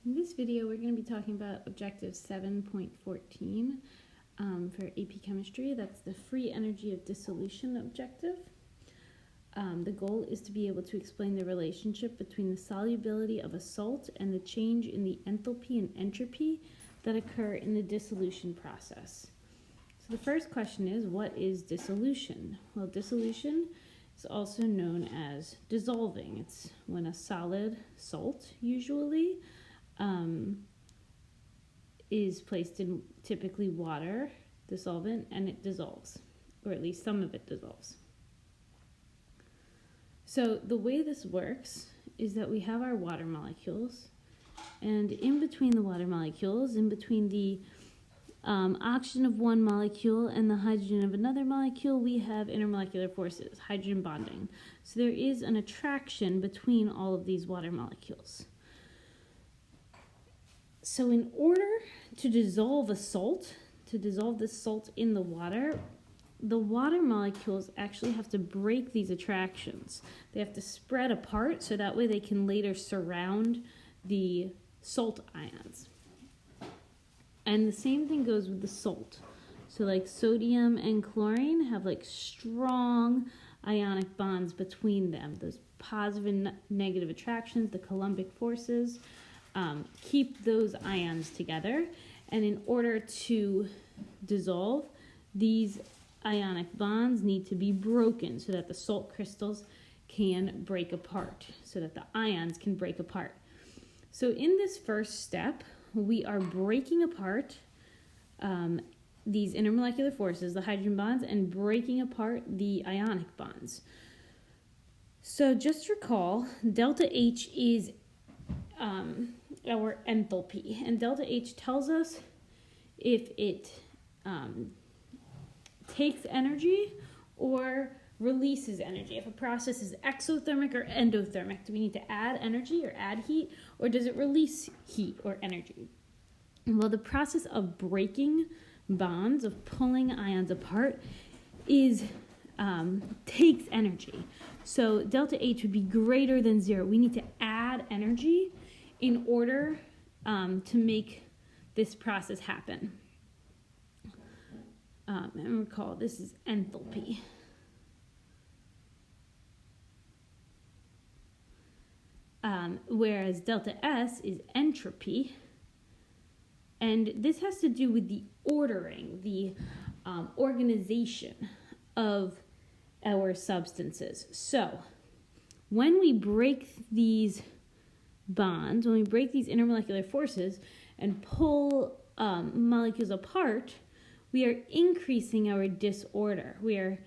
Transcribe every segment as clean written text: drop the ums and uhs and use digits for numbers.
In this video, we're going to be talking about objective 7.14 for AP Chemistry. That's the free energy of dissolution objective. The goal is to be able to explain the relationship between the solubility of a salt and the change in the enthalpy and entropy that occur in the dissolution process. So the first question is, what is dissolution? Well, dissolution is also known as dissolving. It's when a solid salt, usually, is placed in typically water, dissolvent, and it dissolves, or at least some of it dissolves. So the way this works is that we have our water molecules, and in between the water molecules, in between the oxygen of one molecule and the hydrogen of another molecule, we have intermolecular forces, hydrogen bonding. So there is an attraction between all of these water molecules. So in order to dissolve a salt, to dissolve this salt in the water molecules actually have to break these attractions. They have to spread apart so that way they can later surround the salt ions. And the same thing goes with the salt. So like sodium and chlorine have like strong ionic bonds between them. Those positive and negative attractions, the Coulombic forces, keep those ions together. And in order to dissolve, these ionic bonds need to be broken so that the salt crystals can break apart, so that the ions can break apart. So in this first step, we are breaking apart these intermolecular forces, the hydrogen bonds, and breaking apart the ionic bonds. So just recall, delta H is our enthalpy, and delta H tells us if it takes energy or releases energy. If a process is exothermic or endothermic, do we need to add energy or add heat, or does it release heat or energy? Well, the process of breaking bonds, of pulling ions apart, takes energy. So delta H would be greater than 0. We need to add energy in order to make this process happen. And recall, this is enthalpy. Whereas delta S is entropy. And this has to do with the ordering, the organization of our substances. So when we break these bonds, when we break these intermolecular forces and pull molecules apart, we are increasing our disorder. We are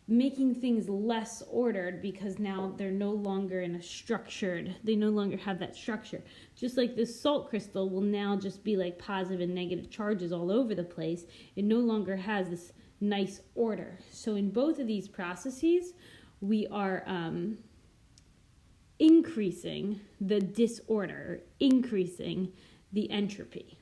making things less ordered because now they're no longer they no longer have that structure. Just like this salt crystal will now just be like positive and negative charges all over the place. It no longer has this nice order. So in both of these processes, we are increasing the disorder, increasing the entropy.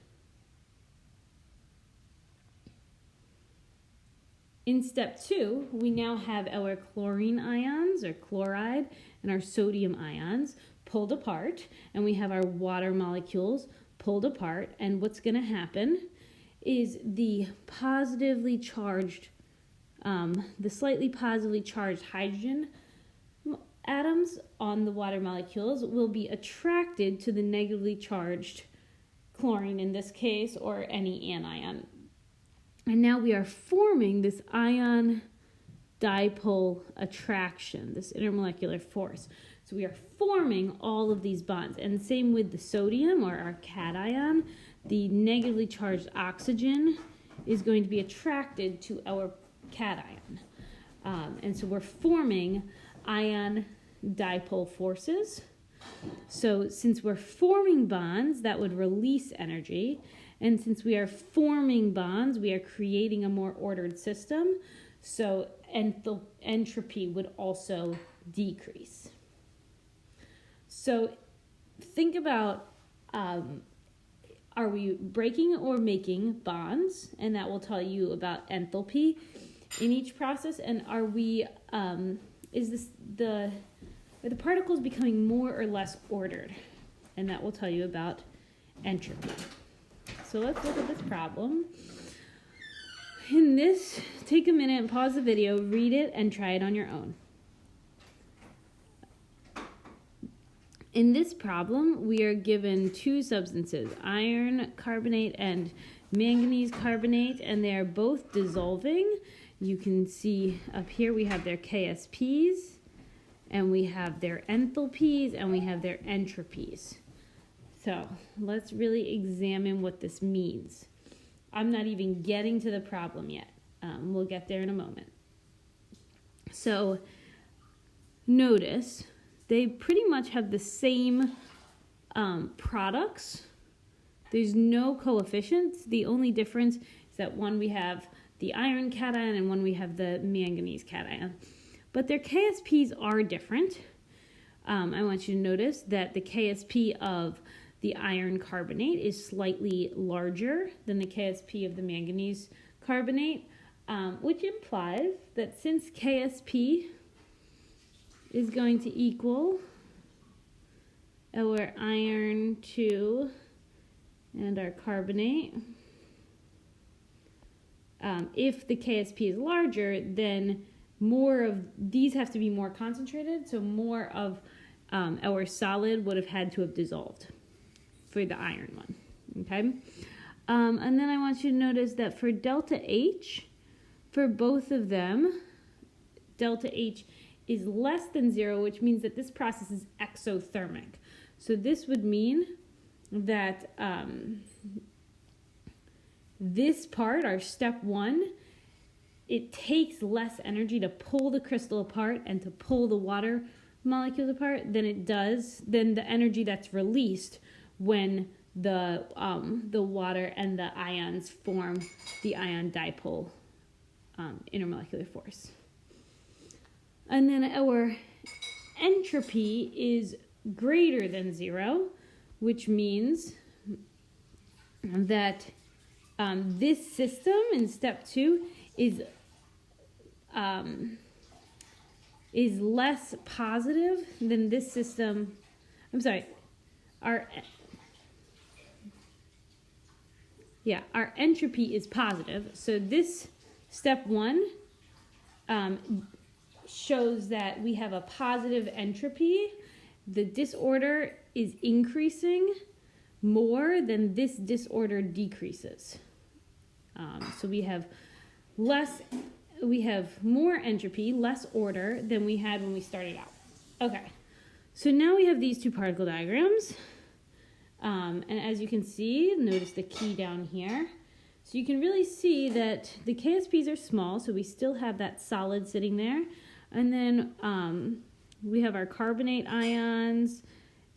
In step 2, we now have our chlorine ions, or chloride, and our sodium ions pulled apart, and we have our water molecules pulled apart, and what's going to happen is the slightly positively charged hydrogen atoms on the water molecules will be attracted to the negatively charged chlorine in this case, or any anion. And now we are forming this ion dipole attraction, this intermolecular force. So we are forming all of these bonds. And same with the sodium, or our cation. The negatively charged oxygen is going to be attracted to our cation. And so we're forming ion dipole forces. So since we're forming bonds, that would release energy. And since we are forming bonds, we are creating a more ordered system. So entropy would also decrease. So think about, are we breaking or making bonds? And that will tell you about enthalpy in each process. And are the particles becoming more or less ordered? And that will tell you about entropy. So let's look at this problem. In this, take a minute and pause the video, read it, and try it on your own. In this problem, we are given two substances, iron carbonate and manganese carbonate, and they are both dissolving. You can see up here we have their KSPs, and we have their enthalpies, and we have their entropies. So let's really examine what this means. I'm not even getting to the problem yet. We'll get there in a moment. So notice they pretty much have the same products. There's no coefficients. The only difference is that one we have the iron cation and one we have the manganese cation. But their KSPs are different. I want you to notice that the KSP of the iron carbonate is slightly larger than the KSP of the manganese carbonate, which implies that since KSP is going to equal our iron 2 and our carbonate, if the KSP is larger, then more of these have to be more concentrated, so more of our solid would have had to have dissolved for the iron one, okay? And then I want you to notice that for delta H, for both of them, delta H is less than 0, which means that this process is exothermic. So this would mean that this part, our step 1, it takes less energy to pull the crystal apart and to pull the water molecules apart than the energy that's released when the water and the ions form the ion dipole intermolecular force. And then our entropy is greater than 0, which means that this system in step 2 is less positive than this system. I'm sorry, our entropy is positive. So this step 1 shows that we have a positive entropy. The disorder is increasing more than this disorder decreases. So we have more entropy, less order than we had when we started out. Okay, so now we have these two particle diagrams. And as you can see, notice the key down here. So you can really see that the KSPs are small, so we still have that solid sitting there. And then we have our carbonate ions,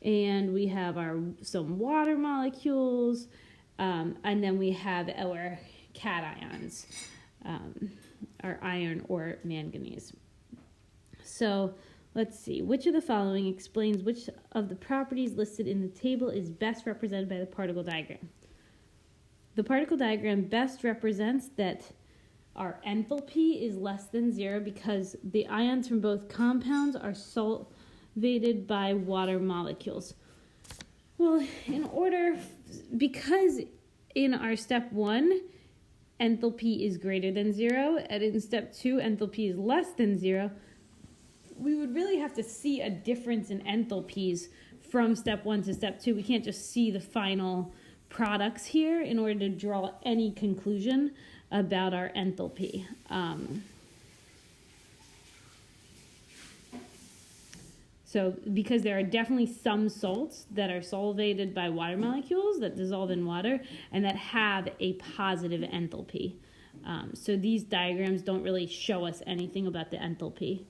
and we have some water molecules, and then we have our cations, our iron or manganese. So let's see, which of the following explains which of the properties listed in the table is best represented by the particle diagram? The particle diagram best represents that our enthalpy is less than 0 because the ions from both compounds are solvated by water molecules. Well, because in our step 1, enthalpy is greater than 0, and in step 2, enthalpy is less than 0, we would really have to see a difference in enthalpies from step 1 to step 2. We can't just see the final products here in order to draw any conclusion about our enthalpy. So because there are definitely some salts that are solvated by water molecules that dissolve in water and that have a positive enthalpy. So these diagrams don't really show us anything about the enthalpy.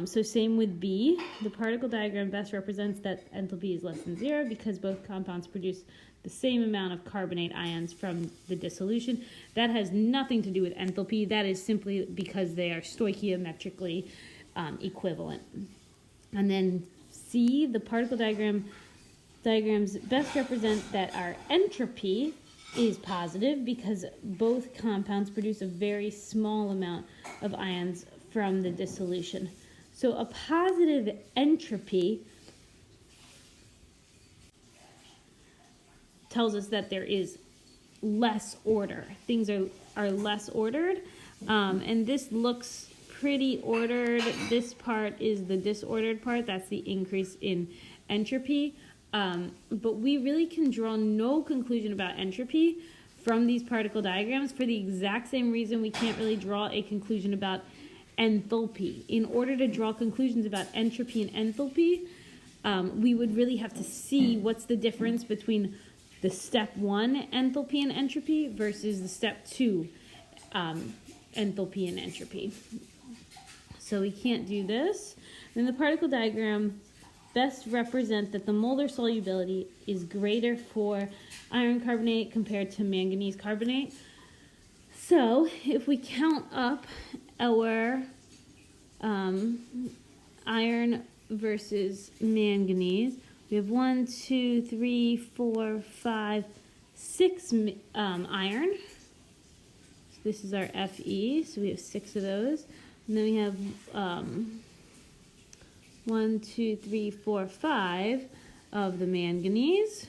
So same with B. The particle diagram best represents that enthalpy is less than 0 because both compounds produce the same amount of carbonate ions from the dissolution. That has nothing to do with enthalpy. That is simply because they are stoichiometrically equivalent. And then C, the particle diagrams best represent that our entropy is positive because both compounds produce a very small amount of ions from the dissolution. So a positive entropy tells us that there is less order. Things are less ordered. And this looks pretty ordered. This part is the disordered part. That's the increase in entropy. But we really can draw no conclusion about entropy from these particle diagrams for the exact same reason we can't really draw a conclusion about enthalpy. In order to draw conclusions about entropy and enthalpy, we would really have to see what's the difference between the step 1 enthalpy and entropy versus the step 2 enthalpy and entropy. So we can't do this. Then the particle diagram best represent that the molar solubility is greater for iron carbonate compared to manganese carbonate. So if we count up our iron versus manganese, we have 1, 2, 3, 4, 5, 6 iron. So this is our Fe, so we have 6 of those. And then we have 1, 2, 3, 4, 5 of the manganese.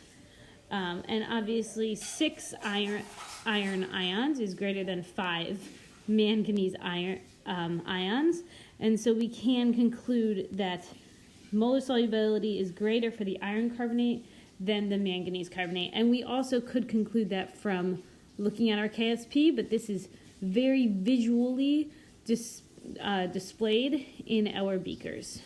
And obviously 6 iron ions is greater than 5 manganese ions. And so we can conclude that molar solubility is greater for the iron carbonate than the manganese carbonate. And we also could conclude that from looking at our KSP, but this is very visually displayed in our beakers.